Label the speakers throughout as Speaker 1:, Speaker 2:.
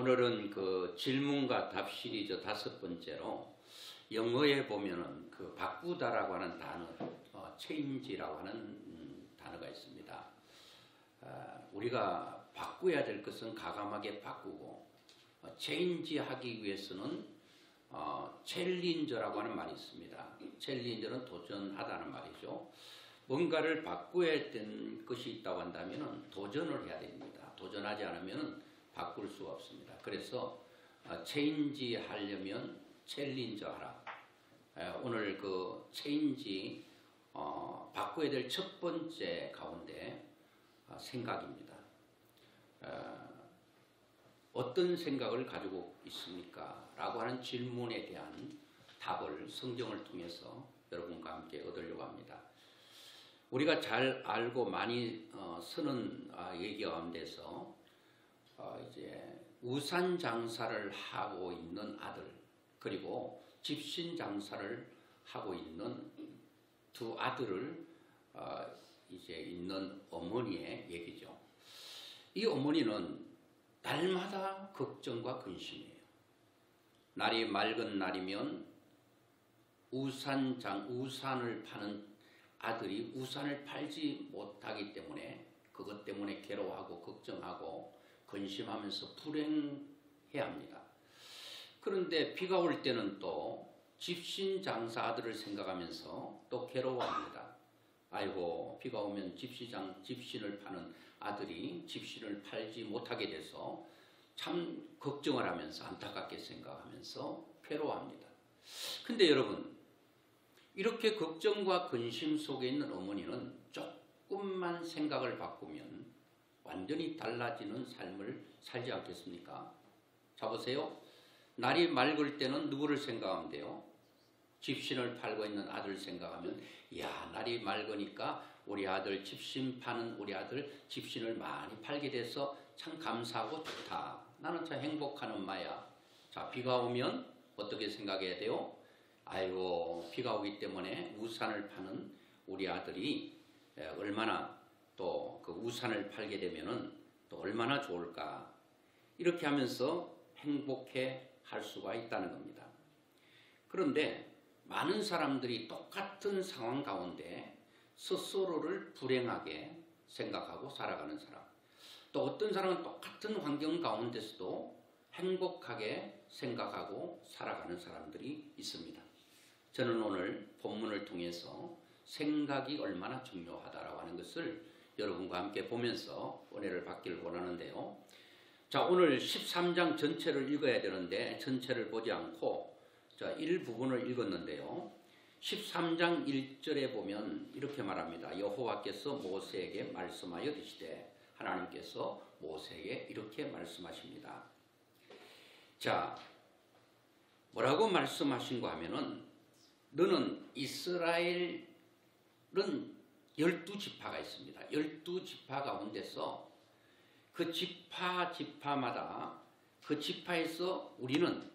Speaker 1: 오늘은 그 질문과 답 시리즈 5번째로 영어에 보면은 그 바꾸다라고 하는 단어, change라고 하는 단어가 있습니다. 우리가 바꾸어야 될 것은 과감하게 바꾸고 change 하기 위해서는 challenge라고 하는 말이 있습니다. challenge는 도전하다는 말이죠. 뭔가를 바꾸어야 될 것이 있다고 한다면 도전을 해야 됩니다. 도전하지 않으면 바꿀 수가 없습니다. 그래서 체인지 하려면 챌린저 하라. 오늘 그 체인지 바꿔야 될 첫 번째 가운데 생각입니다. 어떤 생각을 가지고 있습니까? 라고 하는 질문에 대한 답을 성경을 통해서 여러분과 함께 얻으려고 합니다. 우리가 잘 알고 많이 쓰는 얘기 가운데서 이제 우산 장사를 하고 있는 아들, 그리고 집신 장사를 하고 있는 두 아들을 이제 있는 어머니의 얘기죠. 이 어머니는 날마다 걱정과 근심이에요. 날이 맑은 날이면 우산을 파는 아들이 우산을 팔지 못하기 때문에 그것 때문에 괴로워하고 걱정하고 근심하면서 불행해야 합니다. 그런데 비가 올 때는 또 집신 장사 아들을 생각하면서 또 괴로워합니다. 아이고, 비가 오면 집신을 파는 아들이 집신을 팔지 못하게 돼서 참 걱정을 하면서 안타깝게 생각하면서 괴로워합니다. 근데 여러분, 이렇게 걱정과 근심 속에 있는 어머니는 조금만 생각을 바꾸면 완전히 달라지는 삶을 살지 않겠습니까? 자, 보세요. 날이 맑을 때는 누구를 생각하면 돼요? 집신을 팔고 있는 아들 생각하면, 야, 날이 맑으니까 우리 아들 집신 파는 우리 아들 집신을 많이 팔게 돼서 참 감사하고 좋다. 나는 참 행복한 엄마야. 자, 비가 오면 어떻게 생각해야 돼요? 아이고, 비가 오기 때문에 우산을 파는 우리 아들이 얼마나 또 그 우산을 팔게 되면은 또 얼마나 좋을까. 이렇게 하면서 행복해 할 수가 있다는 겁니다. 그런데 많은 사람들이 똑같은 상황 가운데 스스로를 불행하게 생각하고 살아가는 사람, 또 어떤 사람은 똑같은 환경 가운데서도 행복하게 생각하고 살아가는 사람들이 있습니다. 저는 오늘 본문을 통해서 생각이 얼마나 중요하다라고 하는 것을 여러분과 함께 보면서 은혜를 받기를 원하는데요. 자, 오늘 13장 전체를 읽어야 되는데 전체를 보지 않고 일부분을 읽었는데요. 13장 1절에 보면 이렇게 말합니다. 여호와께서 모세에게 말씀하여 이르시되, 하나님께서 모세에게 이렇게 말씀하십니다. 자, 뭐라고 말씀하신가 하면은, 너는 이스라엘은 12지파가 있습니다. 12지파 가운데서 그 지파마다 그 지파에서 우리는,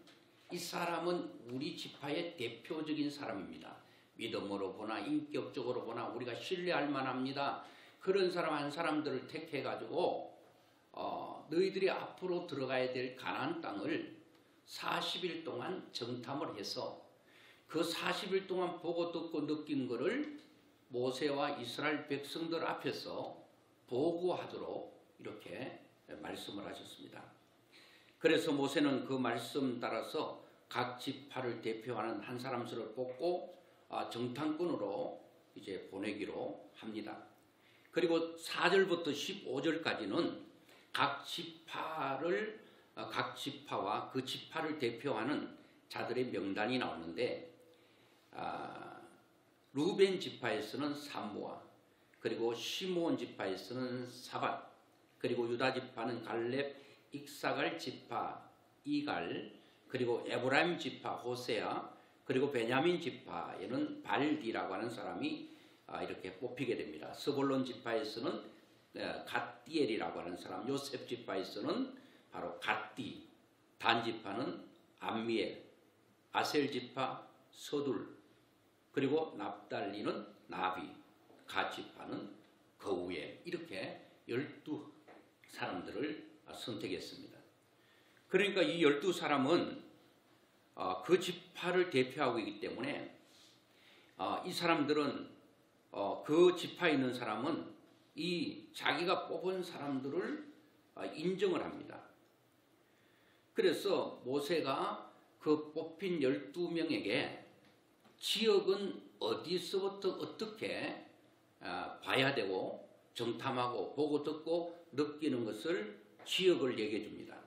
Speaker 1: 이 사람은 우리 지파의 대표적인 사람입니다. 믿음으로 보나 인격적으로 보나 우리가 신뢰할 만합니다. 그런 사람 한 사람들을 택해가지고 너희들이 앞으로 들어가야 될 가나안 땅을 40일 동안 정탐을 해서 그 40일 동안 보고 듣고 느낀 것을 모세와 이스라엘 백성들 앞에서 보고하도록 이렇게 말씀을 하셨습니다. 그래서 모세는 그 말씀 따라서 각 지파를 대표하는 한 사람들을 뽑고 정탐꾼으로 이제 보내기로 합니다. 그리고 4절부터 15절까지는 각 지파와 그 지파를 대표하는 자들의 명단이 나오는데, 루벤 지파에서는 삼무아, 그리고 시므온 지파에서는 사밧, 그리고 유다 지파는 갈렙, 익사갈 지파 이갈, 그리고 에브라임 지파 호세아, 그리고 베냐민 지파에는 발디라고 하는 사람이 이렇게 뽑히게 됩니다. 스볼론 지파에서는 갓디엘이라고 하는 사람, 요셉 지파에서는 바로 갓디, 단 지파는 암미엘, 아셀 지파 서둘, 그리고 납달리는 나비, 갓 지파는 거우엘, 이렇게 12 사람들을 선택했습니다. 그러니까 이 12사람은 그 지파를 대표하고 있기 때문에 이 사람들은 그 지파에 있는 사람은 이 자기가 뽑은 사람들을 인정을 합니다. 그래서 모세가 그 뽑힌 12명에게 지역은 어디서부터 어떻게 봐야 되고 정탐하고 보고 듣고 느끼는 것을 지역을 얘기해 줍니다.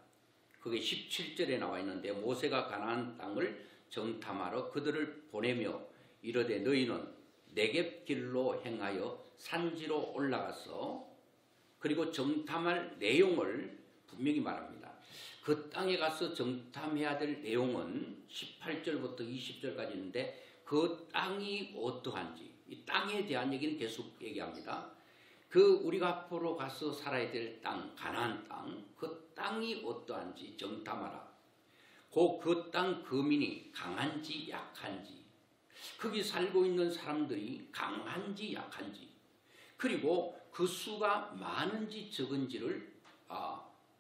Speaker 1: 그게 17절에 나와 있는데 모세가 가나안 땅을 정탐하러 그들을 보내며 이르되 너희는 네겝 길로 행하여 산지로 올라가서 그리고 정탐할 내용을 분명히 말합니다. 그 땅에 가서 정탐해야 될 내용은 18절부터 20절까지 있는데 그 땅이 어떠한지 이 땅에 대한 얘기는 계속 얘기합니다. 그 우리가 앞으로 가서 살아야 될 땅, 가나안 땅, 그 땅이 어떠한지 정탐하라. 그 땅 거민이 강한지 약한지, 거기 살고 있는 사람들이 강한지 약한지, 그리고 그 수가 많은지 적은지를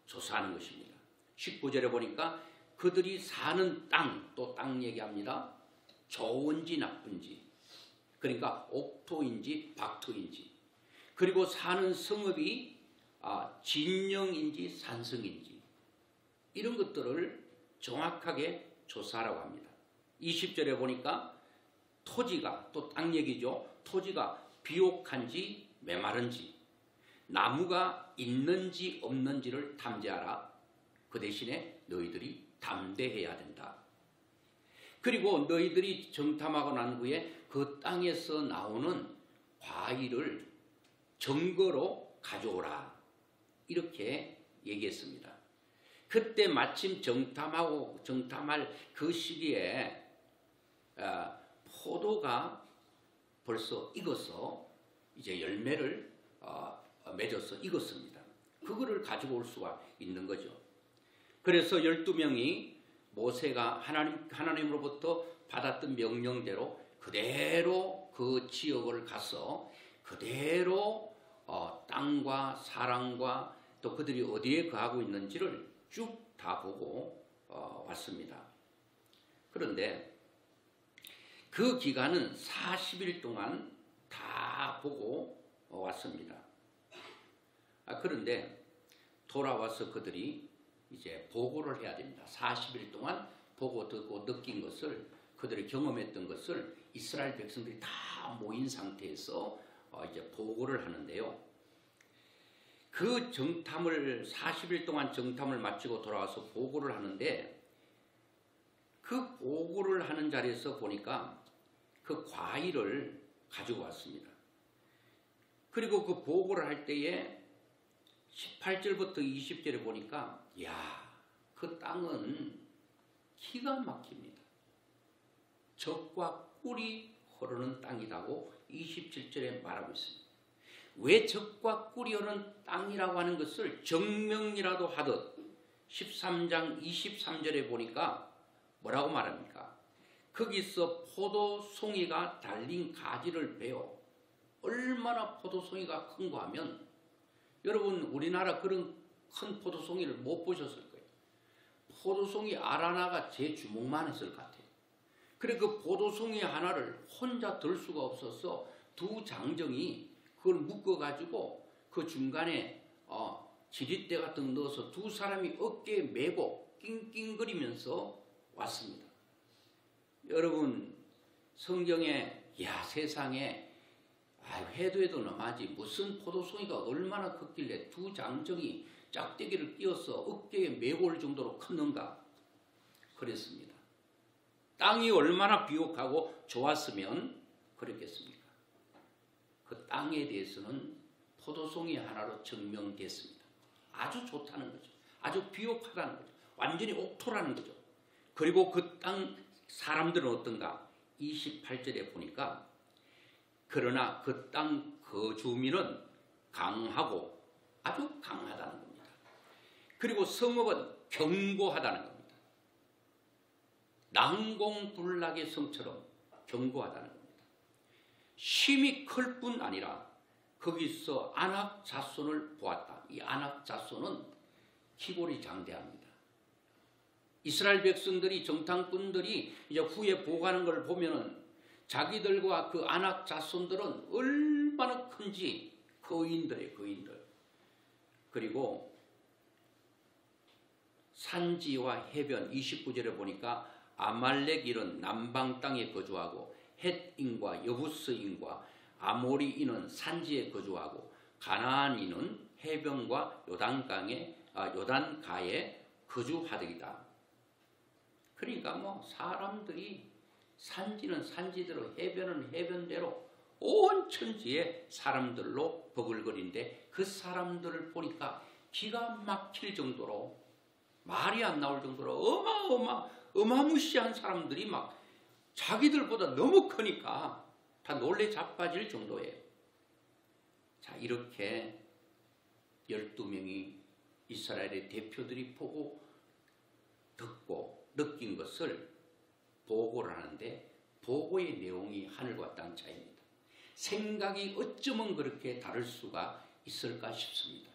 Speaker 1: 조사하는 것입니다. 19절에 보니까 그들이 사는 땅, 또 땅 얘기합니다. 좋은지 나쁜지, 그러니까 옥토인지 박토인지, 그리고 사는 성읍이 진영인지 산성인지 이런 것들을 정확하게 조사하라고 합니다. 20절에 보니까 토지가 또 땅 얘기죠. 토지가 비옥한지 메마른지 나무가 있는지 없는지를 탐지하라. 그 대신에 너희들이 담대해야 된다. 그리고 너희들이 정탐하고 난 후에 그 땅에서 나오는 과일을 증거로 가져오라. 이렇게 얘기했습니다. 그때 마침 정탐할 그 시기에 포도가 벌써 익어서 이제 열매를 맺어서 익었습니다. 그거를 가지고 올 수가 있는 거죠. 그래서 12명이 모세가 하나님으로부터 받았던 명령대로 그대로 그 지역을 가서 그대로 땅과 사람과 또 그들이 어디에 거하고 있는지를 쭉 다 보고 왔습니다. 그런데 그 기간은 40일 동안 다 보고 왔습니다. 그런데 돌아와서 그들이 이제 보고를 해야 됩니다. 40일 동안 보고 듣고 느낀 것을 그들이 경험했던 것을 이스라엘 백성들이 다 모인 상태에서 이제 보고를 하는데요. 그 정탐을 40일 동안 정탐을 마치고 돌아와서 보고를 하는데 그 보고를 하는 자리에서 보니까 그 과일을 가지고 왔습니다. 그리고 그 보고를 할 때에 18절부터 20절에 보니까 그 땅은 기가 막힙니다. 젖과 꿀이 흐르는 땅이라고 27절에 말하고 있습니다. 왜 젖과 꿀이 흐르는 땅이라고 하는 것을 정명이라도 하듯 13장 23절에 보니까 뭐라고 말합니까? 거기서 포도송이가 달린 가지를 베어 얼마나 포도송이가 큰거 하면 여러분 우리나라 그런 큰 포도송이를 못 보셨을 거예요. 포도송이 알 하나가 제 주먹만 했을 것 같아요. 그래 그 포도송이 하나를 혼자 들 수가 없어서 두 장정이 그걸 묶어가지고 그 중간에 지릿대 같은 거 넣어서 두 사람이 어깨에 메고 낑낑거리면서 왔습니다. 여러분 성경에 세상에 해도 너무하지 무슨 포도송이가 얼마나 컸길래 두 장정이 짝대기를 끼워서 어깨에 메고 올 정도로 컸는가 그랬습니다. 땅이 얼마나 비옥하고 좋았으면 그랬겠습니까? 그 땅에 대해서는 포도송이 하나로 증명됐습니다. 아주 좋다는 거죠. 아주 비옥하다는 거죠. 완전히 옥토라는 거죠. 그리고 그 땅 사람들은 어떤가? 28절에 보니까 그러나 그 땅 거주민은 강하고 아주 강하다는 겁니다. 그리고 성읍은 견고하다는 겁니다. 난공불락의 성처럼 견고하다는 겁니다. 힘이 클 뿐 아니라 거기서 안악 자손을 보았다. 이 안악 자손은 키골이 장대합니다. 이스라엘 백성들이 정탐꾼들이 이제 후에 보고하는 걸 보면은 자기들과 그 아낙 자손들은 얼마나 큰지 거인들이에요, 거인들. 그리고 산지와 해변 29절에 보니까 아말렉인은 남방 땅에 거주하고 헷인과 여부스인과 아모리인은 산지에 거주하고 가나안인은 해변과 요단가에 거주하더이다. 그러니까 뭐 사람들이 산지는 산지대로 해변은 해변대로 온 천지의 사람들로 버글거리는데 그 사람들을 보니까 기가 막힐 정도로 말이 안 나올 정도로 어마무시한 사람들이 막 자기들보다 너무 크니까 다 놀래 자빠질 정도예요. 자, 이렇게 12명이 이스라엘의 대표들이 보고 듣고 느낀 것을 보고를 하는데 보고의 내용이 하늘과 땅 차이입니다. 생각이 어쩌면 그렇게 다를 수가 있을까 싶습니다.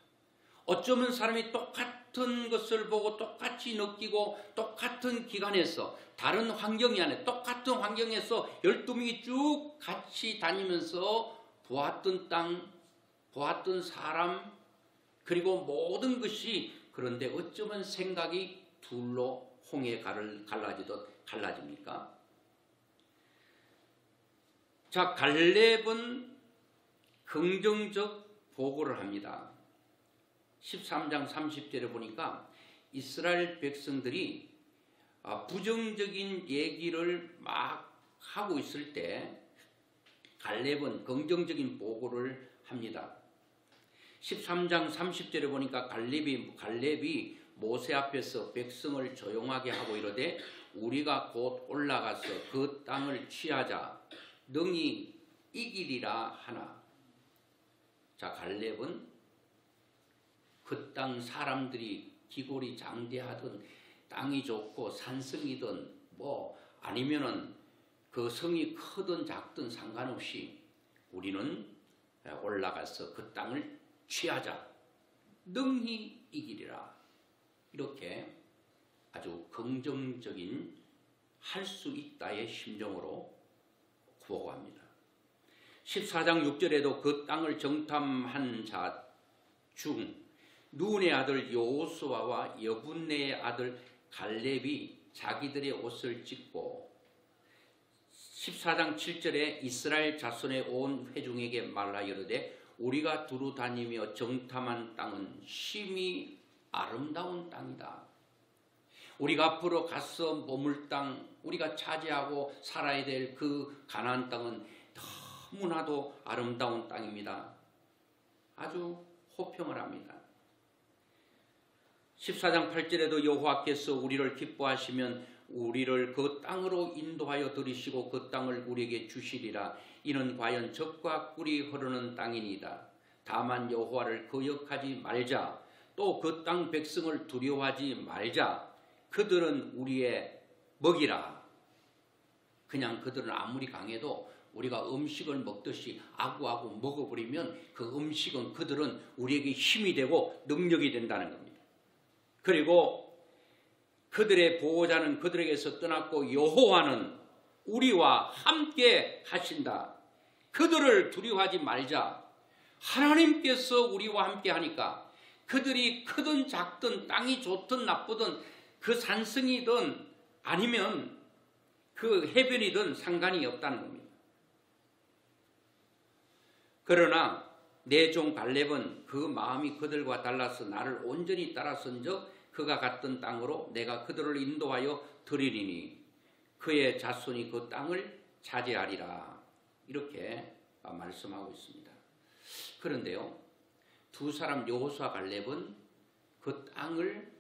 Speaker 1: 어쩌면 사람이 똑같은 것을 보고 똑같이 느끼고 똑같은 기간에서 다른 환경이 아니라 똑같은 환경에서 12명이 쭉 같이 다니면서 보았던 땅, 보았던 사람, 그리고 모든 것이 그런데 어쩌면 생각이 둘로 홍해 갈라지듯 갈라집니까? 자, 갈렙은 긍정적 보고를 합니다. 13장 30절에 보니까 이스라엘 백성들이 부정적인 얘기를 막 하고 있을 때 갈렙은 긍정적인 보고를 합니다. 13장 30절에 보니까 갈렙이 모세 앞에서 백성을 조용하게 하고 이르되 우리가 곧 올라가서 그 땅을 취하자 능히 이기리라 하나. 자, 갈렙은 그 땅 사람들이 기골이 장대하든 땅이 좋고 산성이든 뭐 아니면은 그 성이 크든 작든 상관없이 우리는 올라가서 그 땅을 취하자 능히 이기리라. 이렇게 아주 긍정적인 할 수 있다의 심정으로 보고합니다. 14장 6절에도 그 땅을 정탐한 자 중 눈의 아들 여호수아와 여분네의 아들 갈렙이 자기들의 옷을 찢고 14장 7절에 이스라엘 자손의 온 회중에게 말하여 이르되 우리가 두루 다니며 정탐한 땅은 심히 아름다운 땅이다. 우리가 앞으로 가서 머물 땅, 우리가 차지하고 살아야 될 그 가나안 땅은 너무나도 아름다운 땅입니다. 아주 호평을 합니다. 14장 8절에도 여호와께서 우리를 기뻐하시면 우리를 그 땅으로 인도하여 들이시고 그 땅을 우리에게 주시리라. 이는 과연 젖과 꿀이 흐르는 땅이니이다. 다만 여호와를 거역하지 말자. 또 그 땅 백성을 두려워하지 말자. 그들은 우리의 먹이라. 그냥 그들은 아무리 강해도 우리가 음식을 먹듯이 아구아구 먹어버리면 그 음식은 그들은 우리에게 힘이 되고 능력이 된다는 겁니다. 그리고 그들의 보호자는 그들에게서 떠났고 여호와는 우리와 함께 하신다. 그들을 두려워하지 말자. 하나님께서 우리와 함께 하니까 그들이 크든 작든 땅이 좋든 나쁘든 그 산성이든 아니면 그 해변이든 상관이 없다는 겁니다. 그러나 내 종 갈렙은 그 마음이 그들과 달라서 나를 온전히 따라선즉 그가 갔던 땅으로 내가 그들을 인도하여 드리리니 그의 자손이 그 땅을 차지하리라. 이렇게 말씀하고 있습니다. 그런데요, 두 사람 여호수아 갈렙은 그 땅을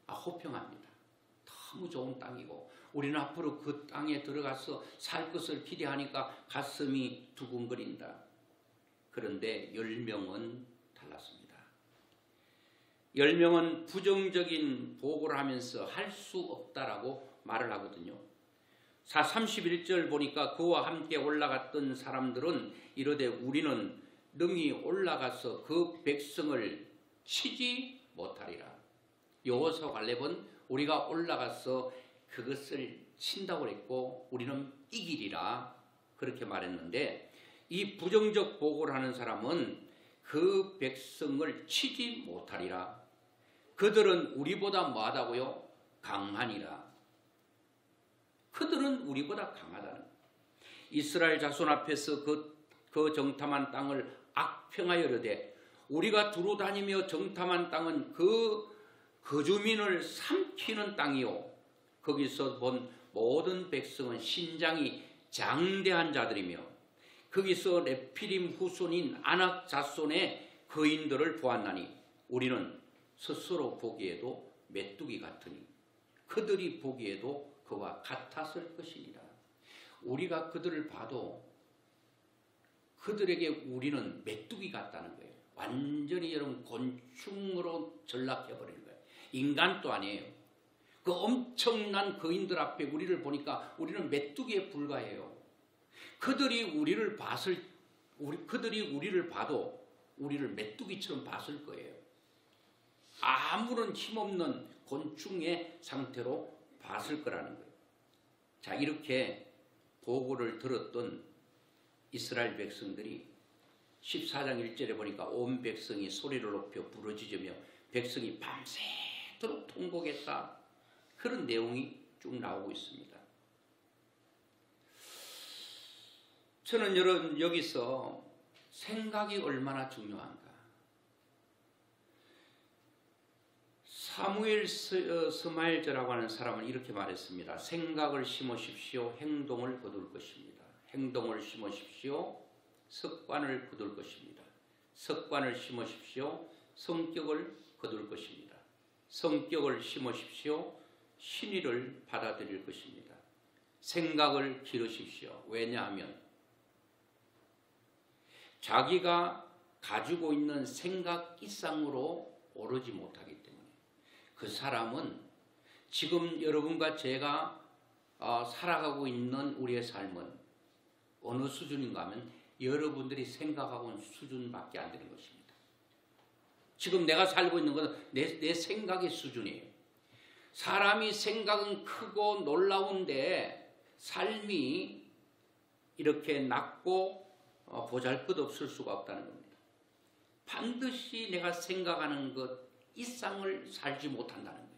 Speaker 1: 호평합니다. 너무 좋은 땅이고 우리는 앞으로 그 땅에 들어가서 살 것을 기대하니까 가슴이 두근거린다. 그런데 10명은 달랐습니다. 10명은 부정적인 보고를 하면서 할 수 없다라고 말을 하거든요. 31절 보니까 그와 함께 올라갔던 사람들은 이르되 우리는 능히 올라가서 그 백성을 치지 못하리라. 여호수아 갈렙은 우리가 올라가서 그것을 친다고 그랬고 우리는 이기리라 그렇게 말했는데, 이 부정적 보고를 하는 사람은 그 백성을 치지 못하리라. 그들은 우리보다 뭐하다고요? 강하니라. 그들은 우리보다 강하다는 거예요. 이스라엘 자손 앞에서 그 정탐한 땅을 악평하여 이르되, 우리가 두루 다니며 정탐한 땅은 그 거주민을 삼키는 땅이요, 거기서 본 모든 백성은 신장이 장대한 자들이며 거기서 레피림 후손인 아낙 자손의 거인들을 보았나니 우리는 스스로 보기에도 메뚜기 같으니 그들이 보기에도 그와 같았을 것이니라. 우리가 그들을 봐도 그들에게 우리는 메뚜기 같다는 거예요. 완전히 여러분 곤충으로 전락해버리는 거예요. 인간도 아니에요. 그 엄청난 거인들 앞에 우리를 보니까 우리는 메뚜기에 불과해요. 그들이 우리를 봐도 우리를 메뚜기처럼 봤을 거예요. 아무런 힘없는 곤충의 상태로 봤을 거라는 거예요. 자, 이렇게 보고를 들었던 이스라엘 백성들이 14장 1절에 보니까 온 백성이 소리를 높여 부르짖으며 백성이 밤새도록 통곡했다. 그런 내용이 쭉 나오고 있습니다. 저는 여러분 여기서 생각이 얼마나 중요한가. 사무엘 스마일저라고 하는 사람은 이렇게 말했습니다. 생각을 심으십시오. 행동을 거둘 것입니다. 행동을 심으십시오. 습관을 거둘 것입니다. 습관을 심으십시오. 성격을 거둘 것입니다. 성격을 심으십시오. 신의를 받아들일 것입니다. 생각을 기르십시오. 왜냐하면 자기가 가지고 있는 생각 이상으로 오르지 못하기 때문에 그 사람은 지금 여러분과 제가 살아가고 있는 우리의 삶은 어느 수준인가 하면 여러분들이 생각하고 있는 수준밖에 안 되는 것입니다. 지금 내가 살고 있는 것은 내 생각의 수준이에요. 사람이 생각은 크고 놀라운데 삶이 이렇게 낮고 보잘것없을 수가 없다는 겁니다. 반드시 내가 생각하는 것 이상을 살지 못한다는 거예요.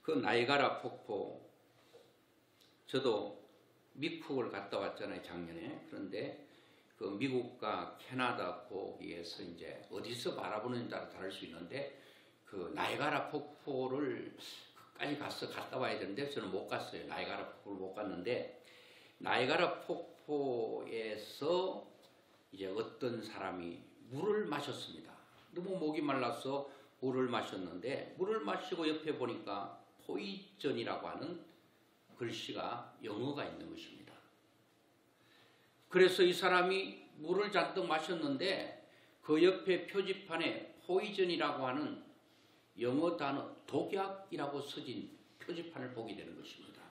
Speaker 1: 그 나이가라 폭포, 저도 미국을 갔다 왔잖아요, 작년에. 그런데 그 미국과 캐나다 거기에서 이제 어디서 바라보느냐에 따라 다를 수 있는데 그 나이가라 폭포를 끝까지 갔다 와야 되는데 저는 못 갔어요. 나이가라 폭포를 못 갔는데, 나이가라 폭포에서 이제 어떤 사람이 물을 마셨습니다. 너무 목이 말라서 물을 마셨는데, 물을 마시고 옆에 보니까 포이전이라고 하는 글씨가 영어가 있는 것입니다. 그래서 이 사람이 물을 잔뜩 마셨는데 그 옆에 표지판에 포이전이라고 하는 영어 단어 독약이라고 써진 표지판을 보게 되는 것입니다.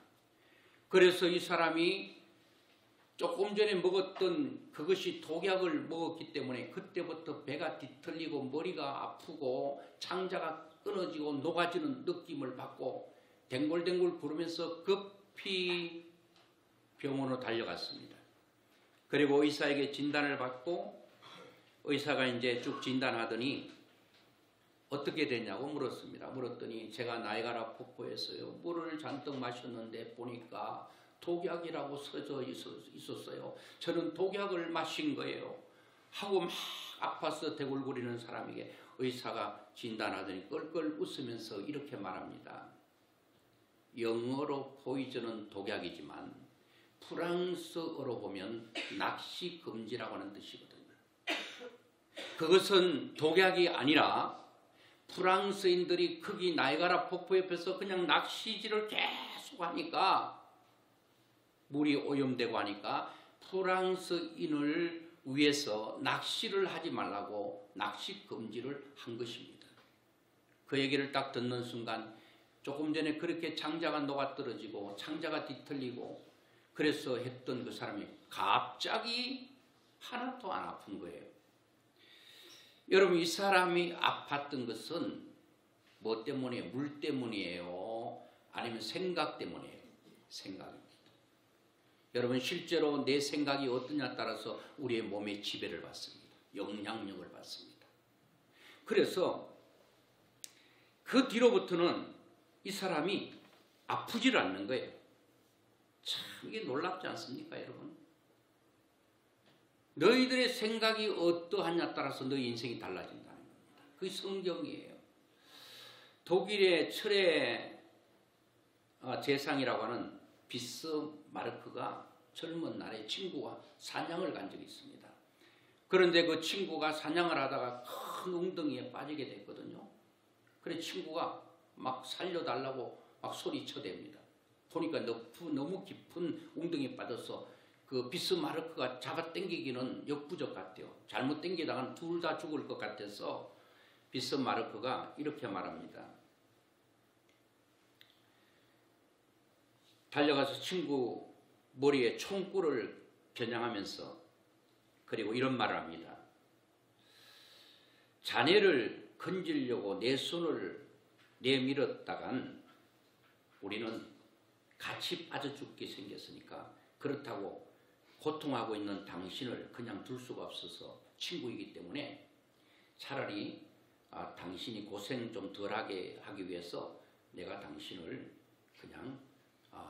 Speaker 1: 그래서 이 사람이 조금 전에 먹었던 그것이 독약을 먹었기 때문에 그때부터 배가 뒤틀리고 머리가 아프고 창자가 끊어지고 녹아지는 느낌을 받고 댕골댕골 구르면서 급히 병원으로 달려갔습니다. 그리고 의사에게 진단을 받고 의사가 이제 쭉 진단하더니 어떻게 됐냐고 물었습니다. 물었더니 제가 나이가라 폭포에서요 물을 잔뜩 마셨는데 보니까 독약이라고 써져 있었어요. 저는 독약을 마신 거예요. 하고 막 아파서 대굴거리는 사람에게 의사가 진단하더니 껄껄 웃으면서 이렇게 말합니다. 영어로 포이즌은 독약이지만 프랑스어로 보면 낚시 금지라고 하는 뜻이거든요. 그것은 독약이 아니라 프랑스인들이 거기 나이가라 폭포 옆에서 그냥 낚시질을 계속 하니까 물이 오염되고 하니까 프랑스인을 위해서 낚시를 하지 말라고 낚시 금지를 한 것입니다. 그 얘기를 딱 듣는 순간 조금 전에 그렇게 창자가 녹아떨어지고 창자가 뒤틀리고 그래서 했던 그 사람이 갑자기 하나도 안 아픈 거예요. 여러분, 이 사람이 아팠던 것은 뭐 때문이에요? 물 때문이에요? 아니면 생각 때문이에요? 생각입니다. 여러분 실제로 내 생각이 어떠냐에 따라서 우리의 몸에 지배를 받습니다. 영향력을 받습니다. 그래서 그 뒤로부터는 이 사람이 아프지를 않는 거예요. 참 이게 놀랍지 않습니까, 여러분? 너희들의 생각이 어떠하냐에 따라서 너희 인생이 달라진다는 겁니다. 그게 성경이에요. 독일의 철의 재상이라고 하는 비스마르크가 젊은 날에 친구와 사냥을 간 적이 있습니다. 그런데 그 친구가 사냥을 하다가 큰 웅덩이에 빠지게 됐거든요. 그래서 친구가 막 살려달라고 막 소리쳐댑니다. 보니까 너무 깊은 웅덩이에 빠져서 그 비스마르크가 잡아 당기기는 역부족 같아요. 잘못 당기다가는 둘 다 죽을 것 같아서 비스마르크가 이렇게 말합니다. 달려가서 친구 머리에 총구를 겨냥하면서 그리고 이런 말을 합니다. 자네를 건지려고 내 손을 내밀었다간 우리는 같이 빠져 죽게 생겼으니까 그렇다고 고통하고 있는 당신을 그냥 둘 수가 없어서 친구이기 때문에 차라리 당신이 고생 좀 덜하게 하기 위해서 내가 당신을 그냥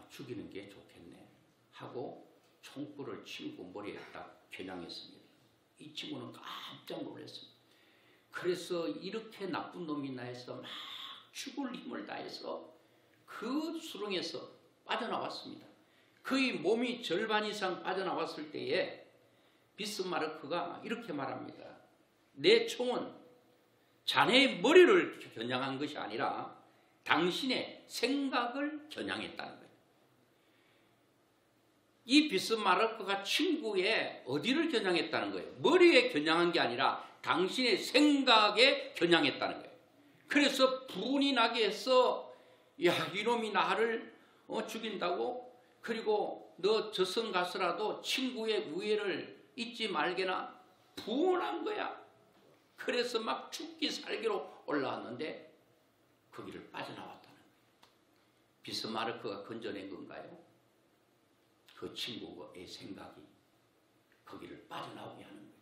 Speaker 1: 죽이는 게 좋겠네 하고 총구를 친구 머리에 딱 겨냥했습니다. 이 친구는 깜짝 놀랐습니다. 그래서 이렇게 나쁜 놈이나 해서 막 죽을 힘을 다해서 그 수렁에서 빠져나왔습니다. 그의 몸이 절반 이상 빠져나왔을 때에 비스마르크가 이렇게 말합니다. 내 총은 자네의 머리를 겨냥한 것이 아니라 당신의 생각을 겨냥했다는 거예요. 이 비스마르크가 친구의 어디를 겨냥했다는 거예요? 머리에 겨냥한 게 아니라 당신의 생각에 겨냥했다는 거예요. 그래서 분이 나게 해서 야 이놈이 나를 죽인다고? 그리고 너 저승 가서라도 친구의 우애를 잊지 말게나 분한 거야. 그래서 막 죽기 살기로 올라왔는데 거기를 빠져나왔다는 거예요. 비스마르크가 건져낸 건가요? 그 친구의 생각이 거기를 빠져나오게 하는 거예요.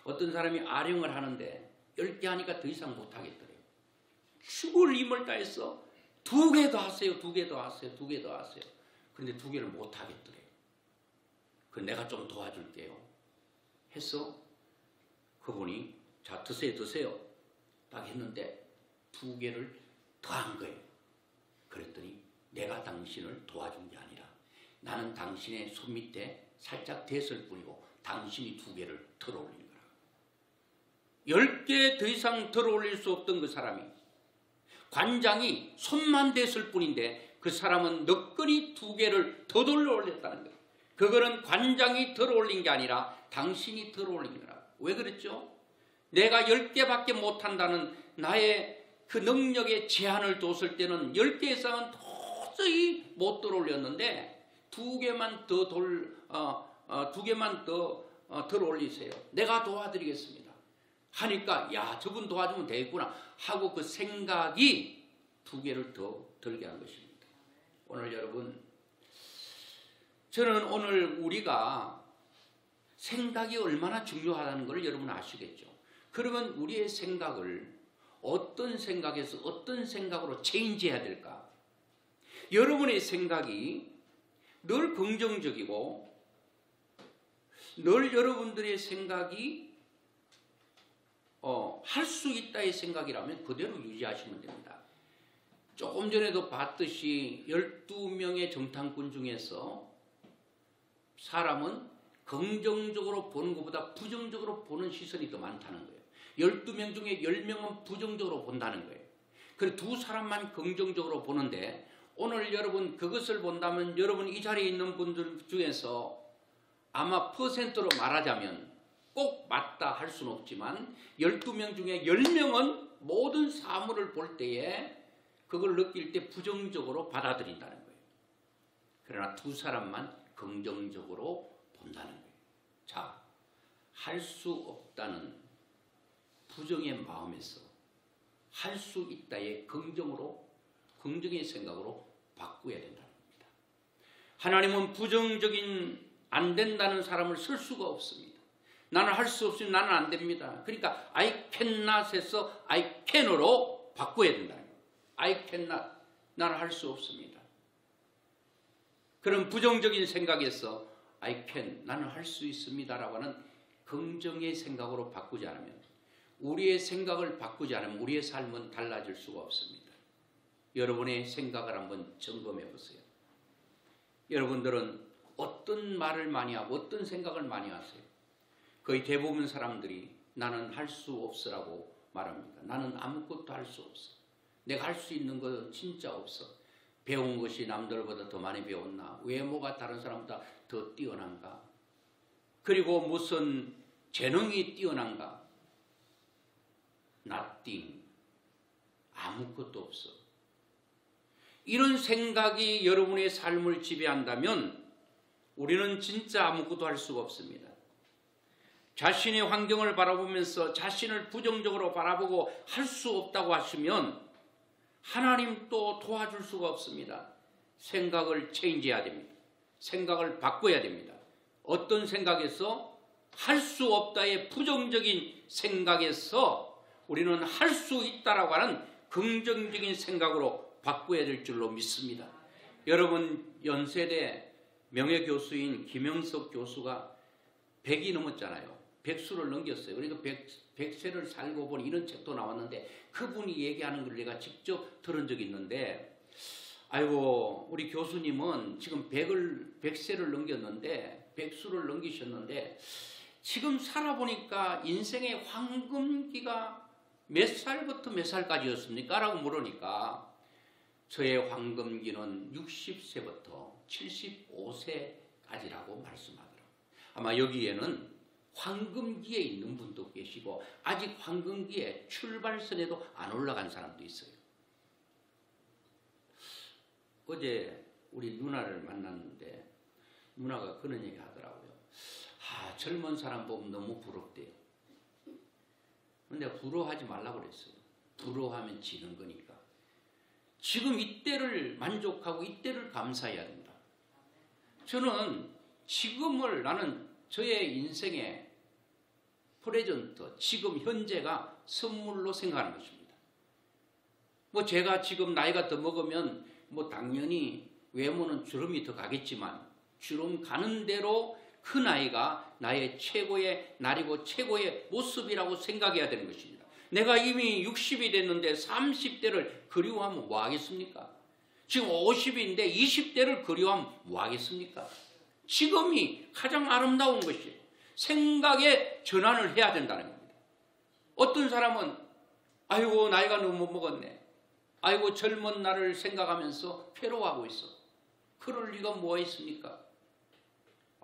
Speaker 1: 어떤 사람이 아령을 하는데 10개 하니까 더 이상 못하겠더래요. 죽을 힘을 다해서 2개 더 하세요. 2개 더 하세요. 2개 더 하세요. 근데 2개를 못하겠더래요. 그 내가 좀 도와줄게요. 해서 그분이 자 드세요. 딱 했는데 2개를 더 한 거예요. 그랬더니 내가 당신을 도와준 게 아니라 나는 당신의 손 밑에 살짝 댔을 뿐이고 당신이 2개를 덜어 올린 거라. 10개 더 이상 덜어 올릴 수 없던 그 사람이 관장이 손만 댔을 뿐인데 그 사람은 너끈히 2개를 더 돌려 올렸다는 거예요. 그거는 관장이 덜어 올린 게 아니라 당신이 덜어 올린 거라. 왜 그랬죠? 내가 10개밖에 못한다는 나의 그 능력에 제한을 뒀을 때는 10개 이상은 도저히 못 들어 올렸는데 2개만 더 들어 올리세요. 내가 도와드리겠습니다. 하니까 야 저분 도와주면 되겠구나 하고 그 생각이 2개를 더 들게 한 것입니다. 오늘 여러분 저는 오늘 우리가 생각이 얼마나 중요하다는 걸 여러분 아시겠죠? 그러면 우리의 생각을 어떤 생각에서 어떤 생각으로 체인지해야 될까? 여러분의 생각이 늘 긍정적이고 늘 여러분들의 생각이 할 수 있다의 생각이라면 그대로 유지하시면 됩니다. 조금 전에도 봤듯이 12명의 정탐꾼 중에서 사람은 긍정적으로 보는 것보다 부정적으로 보는 시선이 더 많다는 거예요. 12명 중에 10명은 부정적으로 본다는 거예요. 그래서 2사람만 긍정적으로 보는데 오늘 여러분 그것을 본다면 여러분 이 자리에 있는 분들 중에서 아마 퍼센트로 말하자면 꼭 맞다 할 수는 없지만 12명 중에 10명은 모든 사물을 볼 때에 그걸 느낄 때 부정적으로 받아들인다는 거예요. 그러나 2사람만 긍정적으로 본다는 거예요. 자, 할 수 없다는 부정의 마음에서 할 수 있다의 긍정의 생각으로 바꾸어야 된다는 겁니다. 하나님은 부정적인 안 된다는 사람을 쓸 수가 없습니다. 나는 할 수 없으면 나는 안 됩니다. 그러니까 I cannot에서 I can으로 바꿔야 된다는 거예요. I cannot, 나는 할 수 없습니다. 그런 부정적인 생각에서 I can, 나는 할 수 있습니다라고 하는 긍정의 생각으로 바꾸지 않으면, 우리의 생각을 바꾸지 않으면 우리의 삶은 달라질 수가 없습니다. 여러분의 생각을 한번 점검해 보세요. 여러분들은 어떤 말을 많이 하고 어떤 생각을 많이 하세요? 거의 대부분 사람들이 나는 할 수 없으라고 말합니다. 나는 아무것도 할 수 없어. 내가 할 수 있는 건 진짜 없어. 배운 것이 남들보다 더 많이 배웠나? 외모가 다른 사람보다 더 뛰어난가? 그리고 무슨 재능이 뛰어난가? Nothing. 아무것도 없어. 이런 생각이 여러분의 삶을 지배한다면 우리는 진짜 아무것도 할 수가 없습니다. 자신의 환경을 바라보면서 자신을 부정적으로 바라보고 할 수 없다고 하시면 하나님 또 도와줄 수가 없습니다. 생각을 체인지해야 됩니다. 생각을 바꿔야 됩니다. 어떤 생각에서 할 수 없다의 부정적인 생각에서 우리는 할 수 있다라고 하는 긍정적인 생각으로 바꿔야 될 줄로 믿습니다. 여러분, 연세대 명예교수인 김영석 교수가 100이 넘었잖아요. 100수를 넘겼어요. 그러니까 100세를 살고 보니 이런 책도 나왔는데 그분이 얘기하는 걸 내가 직접 들은 적이 있는데, 아이고 우리 교수님은 지금 100세를 넘겼는데 100수를 넘기셨는데 지금 살아보니까 인생의 황금기가 몇 살부터 몇 살까지였습니까? 라고 물으니까 저의 황금기는 60세부터 75세까지라고 말씀하더라고요. 아마 여기에는 황금기에 있는 분도 계시고 아직 황금기에 출발선에도 안 올라간 사람도 있어요. 어제 우리 누나를 만났는데 누나가 그런 얘기 하더라고요. 젊은 사람 보면 너무 부럽대요. 근데 부러워하지 말라고 그랬어요. 부러워하면 지는 거니까. 지금 이때를 만족하고 이때를 감사해야 된다. 저는 지금을, 나는 저의 인생의 프레젠트, 지금 현재가 선물로 생각하는 것입니다. 뭐 제가 지금 나이가 더 먹으면 뭐 당연히 외모는 주름이 더 가겠지만 주름 가는 대로 그 나이가 나의 최고의 날이고 최고의 모습이라고 생각해야 되는 것입니다. 내가 이미 60이 됐는데 30대를 그리워하면 뭐 하겠습니까? 지금 50인데 20대를 그리워하면 뭐 하겠습니까? 지금이 가장 아름다운 것이에요. 생각의 전환을 해야 된다는 겁니다. 어떤 사람은 아이고 나이가 너무 먹었네. 아이고 젊은 날을 생각하면서 괴로워하고 있어. 그럴 리가 뭐가 있습니까?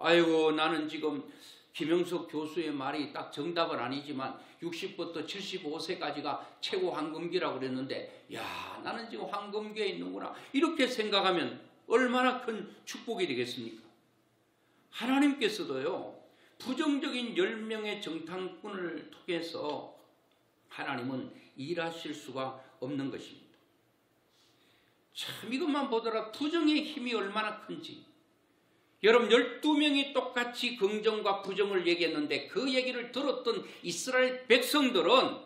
Speaker 1: 아이고 나는 지금 김영석 교수의 말이 딱 정답은 아니지만 60부터 75세까지가 최고 황금기라고 그랬는데 야 나는 지금 황금기에 있는구나. 이렇게 생각하면 얼마나 큰 축복이 되겠습니까? 하나님께서도요. 부정적인 10명의 정탐꾼을 통해서 하나님은 일하실 수가 없는 것입니다. 참 이것만 보더라 부정의 힘이 얼마나 큰지. 여러분 12명이 똑같이 긍정과 부정을 얘기했는데 그 얘기를 들었던 이스라엘 백성들은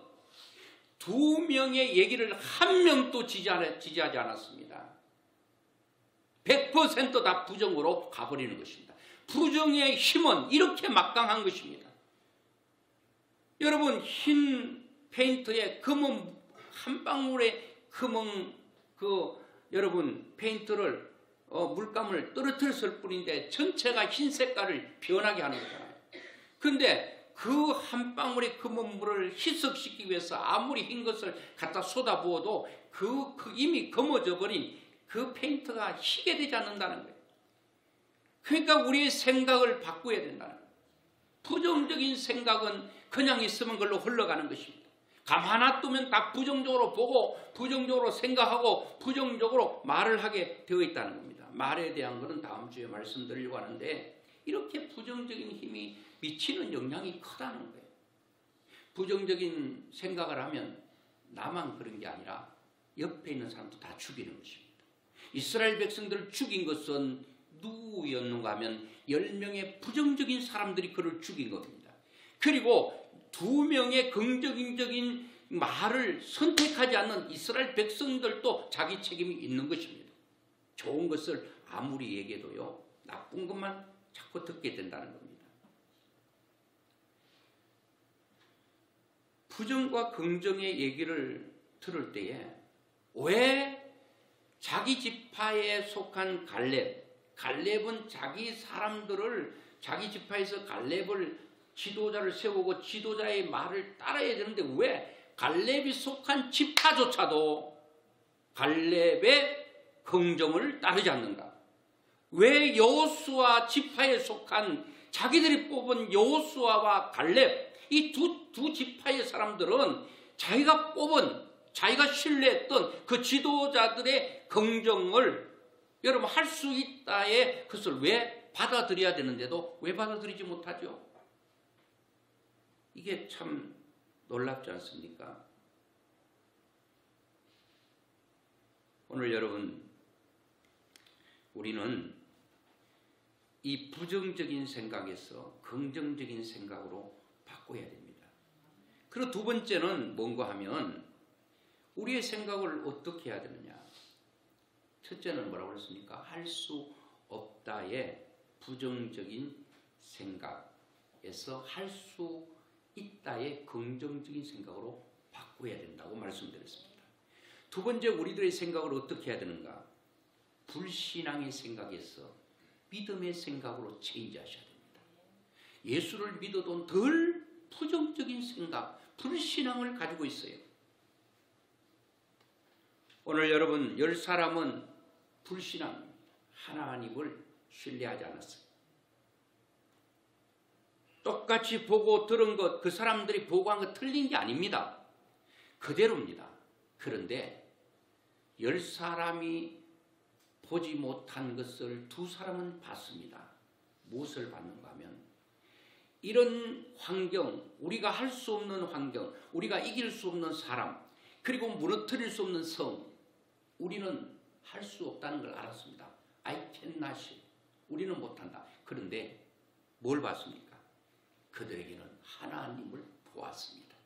Speaker 1: 2명의 얘기를 한 명도 지지하지 않았습니다. 100% 다 부정으로 가버리는 것입니다. 부정의 힘은 이렇게 막강한 것입니다. 여러분 흰 페인트에 검은 한 방울의 검은 여러분 페인트를 물감을 떨어뜨렸을 뿐인데 전체가 흰 색깔을 변하게 하는 거잖아요. 그런데 그 한 방울의 검은 물을 희석시키기 위해서 아무리 흰 것을 갖다 쏟아부어도 이미 검어져 버린 그 페인트가 희게 되지 않는다는 거예요. 그러니까 우리의 생각을 바꿔야 된다는 거예요. 부정적인 생각은 그냥 있으면 그걸로 흘러가는 것입니다. 가만 놔두면 다 부정적으로 보고 부정적으로 생각하고 부정적으로 말을 하게 되어 있다는 겁니다. 말에 대한 것은 다음 주에 말씀드리려고 하는데 이렇게 부정적인 힘이 미치는 영향이 크다는 거예요. 부정적인 생각을 하면 나만 그런 게 아니라 옆에 있는 사람도 다 죽이는 것입니다. 이스라엘 백성들을 죽인 것은 누구였는가 하면 10명의 부정적인 사람들이 그를 죽인 겁니다. 그리고 2명의 긍정적인 말을 선택하지 않는 이스라엘 백성들도 자기 책임이 있는 것입니다. 좋은 것을 아무리 얘기해도요, 나쁜 것만 자꾸 듣게 된다는 겁니다. 부정과 긍정의 얘기를 들을 때에 왜 자기 지파에 속한 갈렙은 자기 사람들을, 자기 지파에서 갈렙을 지도자를 세우고 지도자의 말을 따라야 되는데 왜 갈렙이 속한 지파조차도 갈렙의 긍정을 따르지 않는가? 왜 여호수아 지파에 속한 자기들이 뽑은 여호수아와 갈렙, 이 두 지파의 사람들은 자기가 뽑은, 자기가 신뢰했던 그 지도자들의 긍정을 여러분 할 수 있다에 그것을 왜 받아들여야 되는데도 왜 받아들이지 못하죠? 이게 참 놀랍지 않습니까? 오늘 여러분, 우리는 이 부정적인 생각에서 긍정적인 생각으로 바꿔야 됩니다. 그리고 두 번째는 뭔가 하면 우리의 생각을 어떻게 해야 되느냐. 첫째는 뭐라고 그랬습니까? 할 수 없다의 부정적인 생각에서 할 수 있다의 긍정적인 생각으로 바꿔야 된다고 말씀드렸습니다. 두 번째, 우리들의 생각을 어떻게 해야 되는가? 불신앙의 생각에서 믿음의 생각으로 체인지하셔야 됩니다. 예수를 믿어도 덜 부정적인 생각, 불신앙을 가지고 있어요. 오늘 여러분 10사람은 불신앙, 하나님을 신뢰하지 않았어요. 똑같이 보고 들은 것, 그 사람들이 보고한 것 틀린 게 아닙니다. 그대로입니다. 그런데 10사람이 보지 못한 것을 2사람은 봤습니다. 무엇을 봤는가 하면 이런 환경, 우리가 할 수 없는 환경, 우리가 이길 수 없는 사람, 그리고 무너뜨릴 수 없는 성, 우리는 할 수 없다는 걸 알았습니다. I cannot. 우리는 못한다. 그런데 뭘 봤습니까? 그들에게는 하나님을 보았습니다.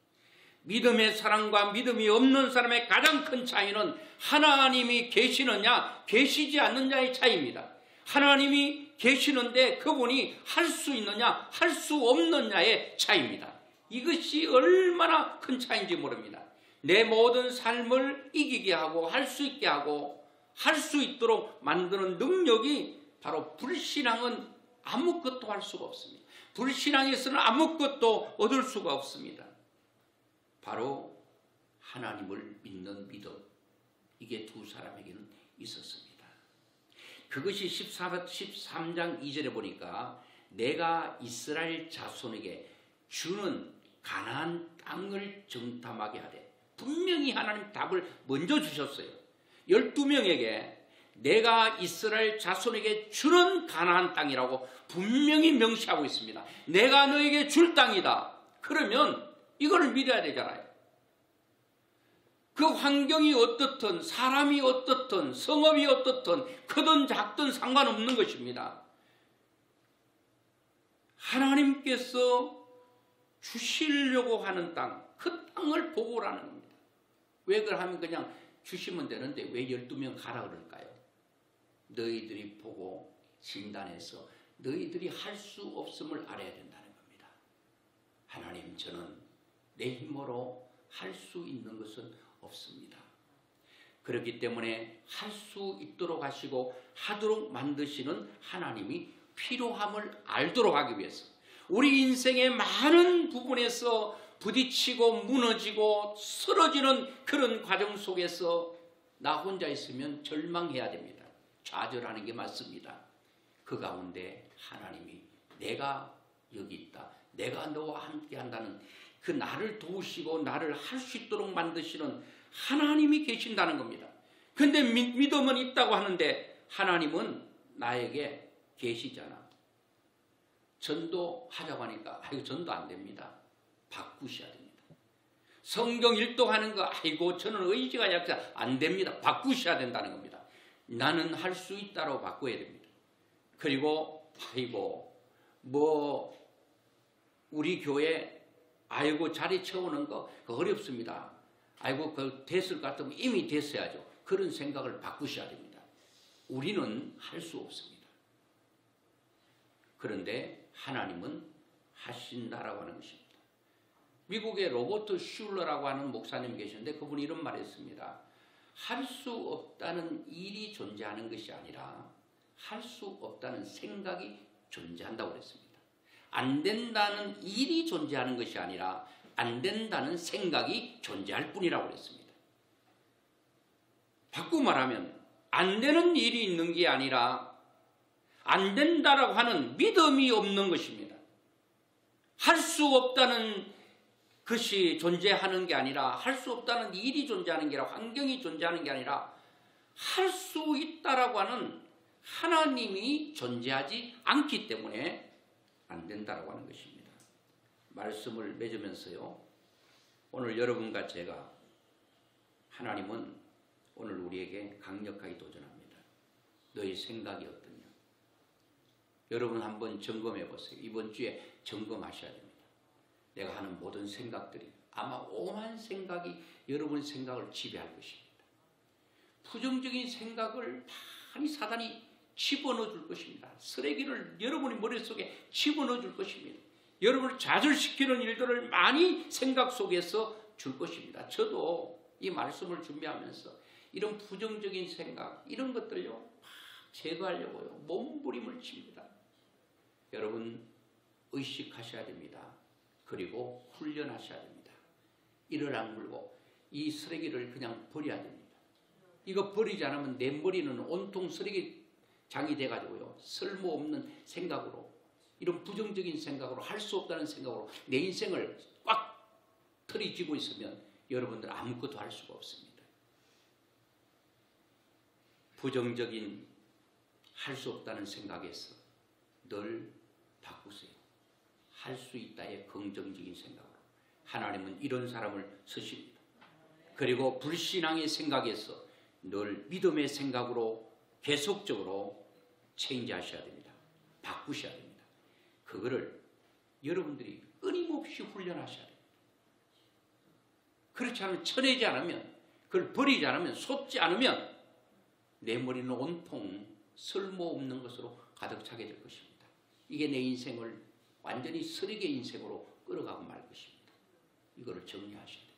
Speaker 1: 믿음의 사람과 믿음이 없는 사람의 가장 큰 차이는 하나님이 계시느냐 계시지 않느냐의 차이입니다. 하나님이 계시는데 그분이 할 수 있느냐 할 수 없느냐의 차이입니다. 이것이 얼마나 큰 차이인지 모릅니다. 내 모든 삶을 이기게 하고 할 수 있게 하고 할 수 있도록 만드는 능력이 바로 불신앙은 아무것도 할 수가 없습니다. 불신앙에서는 아무것도 얻을 수가 없습니다. 바로 하나님을 믿는 믿음, 이게 2사람에게는 있었습니다. 그것이 13장 2절에 보니까 내가 이스라엘 자손에게 주는 가나안 땅을 정탐하게 하되, 분명히 하나님 답을 먼저 주셨어요. 12명에게 내가 이스라엘 자손에게 주는 가나안 땅이라고 분명히 명시하고 있습니다. 내가 너에게 줄 땅이다. 그러면 이거를 믿어야 되잖아요. 그 환경이 어떻든 사람이 어떻든 성업이 어떻든 크든 작든 상관없는 것입니다. 하나님께서 주시려고 하는 땅, 그 땅을 보고 오라는 겁니다. 왜 그러면 그냥 주시면 되는데 왜 12명 가라 그럴까요? 너희들이 보고 진단해서 너희들이 할 수 없음을 알아야 된다는 겁니다. 하나님, 저는 내 힘으로 할 수 있는 것은 없습니다. 그렇기 때문에 할 수 있도록 하시고 하도록 만드시는 하나님이 필요함을 알도록 하기 위해서 우리 인생의 많은 부분에서 부딪히고 무너지고 쓰러지는 그런 과정 속에서 나 혼자 있으면 절망해야 됩니다. 좌절하는 게 맞습니다. 그 가운데 하나님이 내가 여기 있다, 내가 너와 함께 한다는 그 나를 도우시고 나를 할 수 있도록 만드시는 하나님이 계신다는 겁니다. 그런데 믿음은 있다고 하는데 하나님은 나에게 계시잖아. 전도하자고 하니까 전도 안 됩니다. 바꾸셔야 됩니다. 성경 일독하는 거 아이고 저는 의지가 약해 안 됩니다. 바꾸셔야 된다는 겁니다. 나는 할 수 있다고 바꿔야 됩니다. 그리고 아이고 뭐 우리 교회 아이고 자리 채우는 거 어렵습니다. 아이고 그 됐을 것 같으면 이미 됐어야죠. 그런 생각을 바꾸셔야 됩니다. 우리는 할 수 없습니다. 그런데 하나님은 하신다라고 하는 것입니다. 미국의 로버트 슐러라고 하는 목사님 계시는데 그분이 이런 말을 했습니다. 할 수 없다는 일이 존재하는 것이 아니라 할 수 없다는 생각이 존재한다고 그랬습니다. 안 된다는 일이 존재하는 것이 아니라 안 된다는 생각이 존재할 뿐이라고 그랬습니다. 바꾸고 말하면 안 되는 일이 있는 게 아니라 안 된다라고 하는 믿음이 없는 것입니다. 할 수 없다는 것이 존재하는 게 아니라 할 수 없다는 일이 존재하는 게 아니라 환경이 존재하는 게 아니라 할 수 있다라고 하는 하나님이 존재하지 않기 때문에 안 된다라고 하는 것입니다. 말씀을 맺으면서요. 오늘 여러분과 제가 하나님은 오늘 우리에게 강력하게 도전합니다. 너희 생각이 어떠냐? 여러분 한번 점검해 보세요. 이번 주에 점검하셔야 됩니다. 내가 하는 모든 생각들이 아마 오만 생각이 여러분 생각을 지배할 것입니다. 부정적인 생각을 많이 사단이 집어넣어 줄 것입니다. 쓰레기를 여러분의 머릿속에 집어넣어 줄 것입니다. 여러분을 좌절시키는 일들을 많이 생각 속에서 줄 것입니다. 저도 이 말씀을 준비하면서 이런 부정적인 생각 이런 것들요 막 제거하려고요 몸부림을 칩니다. 여러분 의식하셔야 됩니다. 그리고 훈련하셔야 됩니다. 이를 악물고 이 쓰레기를 그냥 버려야 됩니다. 이거 버리지 않으면 내 머리는 온통 쓰레기장이 돼가지고요 쓸모없는 생각으로 이런 부정적인 생각으로 할 수 없다는 생각으로 내 인생을 꽉 틀어쥐고 있으면 여러분들 아무것도 할 수가 없습니다. 부정적인 할 수 없다는 생각에서 늘 바꾸세요. 할 수 있다의 긍정적인 생각으로. 하나님은 이런 사람을 쓰십니다. 그리고 불신앙의 생각에서 늘 믿음의 생각으로 계속적으로 체인지하셔야 됩니다. 바꾸셔야 됩니다. 그거를 여러분들이 끊임없이 훈련하셔야 됩니다. 그렇지 않으면 쳐내지 않으면 그걸 버리지 않으면 쏟지 않으면 내 머리는 온통 쓸모없는 것으로 가득 차게 될 것입니다. 이게 내 인생을 완전히 쓰레기 인생으로 끌어가고 말 것입니다. 이거를 정리하셔야 됩니다.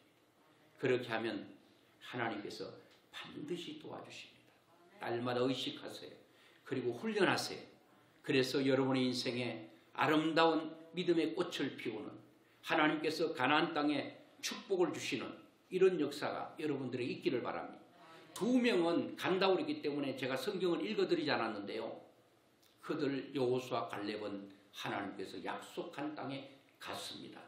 Speaker 1: 그렇게 하면 하나님께서 반드시 도와주십니다. 날마다 의식하세요. 그리고 훈련하세요. 그래서 여러분의 인생에 아름다운 믿음의 꽃을 피우는 하나님께서 가나안 땅에 축복을 주시는 이런 역사가 여러분들에게 있기를 바랍니다. 2명은 간다고 그랬기 때문에 제가 성경을 읽어드리지 않았는데요. 그들 여호수아 갈렙은 하나님께서 약속한 땅에 갔습니다.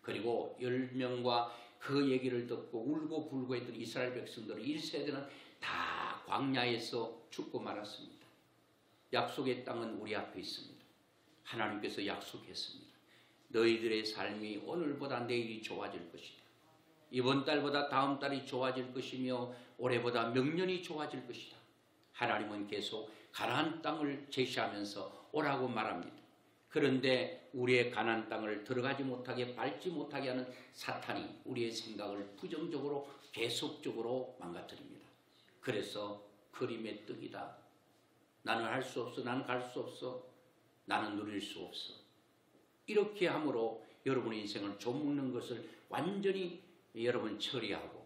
Speaker 1: 그리고 10명과 그 얘기를 듣고 울고 불고 했던 이스라엘 백성들은 1세대는 다 광야에서 죽고 말았습니다. 약속의 땅은 우리 앞에 있습니다. 하나님께서 약속했습니다. 너희들의 삶이 오늘보다 내일이 좋아질 것이다. 이번 달보다 다음 달이 좋아질 것이며 올해보다 명년이 좋아질 것이다. 하나님은 계속 가나안 땅을 제시하면서 오라고 말합니다. 그런데 우리의 가나안 땅을 들어가지 못하게 밟지 못하게 하는 사탄이 우리의 생각을 부정적으로 계속적으로 망가뜨립니다. 그래서 그림의 떡이다. 나는 할 수 없어. 나는 갈 수 없어. 나는 누릴 수 없어. 이렇게 함으로 여러분의 인생을 좀먹는 것을 완전히 여러분 처리하고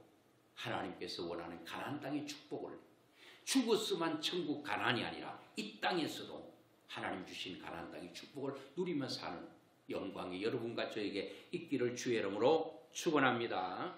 Speaker 1: 하나님께서 원하는 가나안 땅의 축복을 죽었으면 천국 가나안이 아니라 이 땅에서도 하나님 주신 가나안 땅의 축복을 누리며 사는 영광이 여러분과 저에게 있기를 주의 이름으로 축원합니다.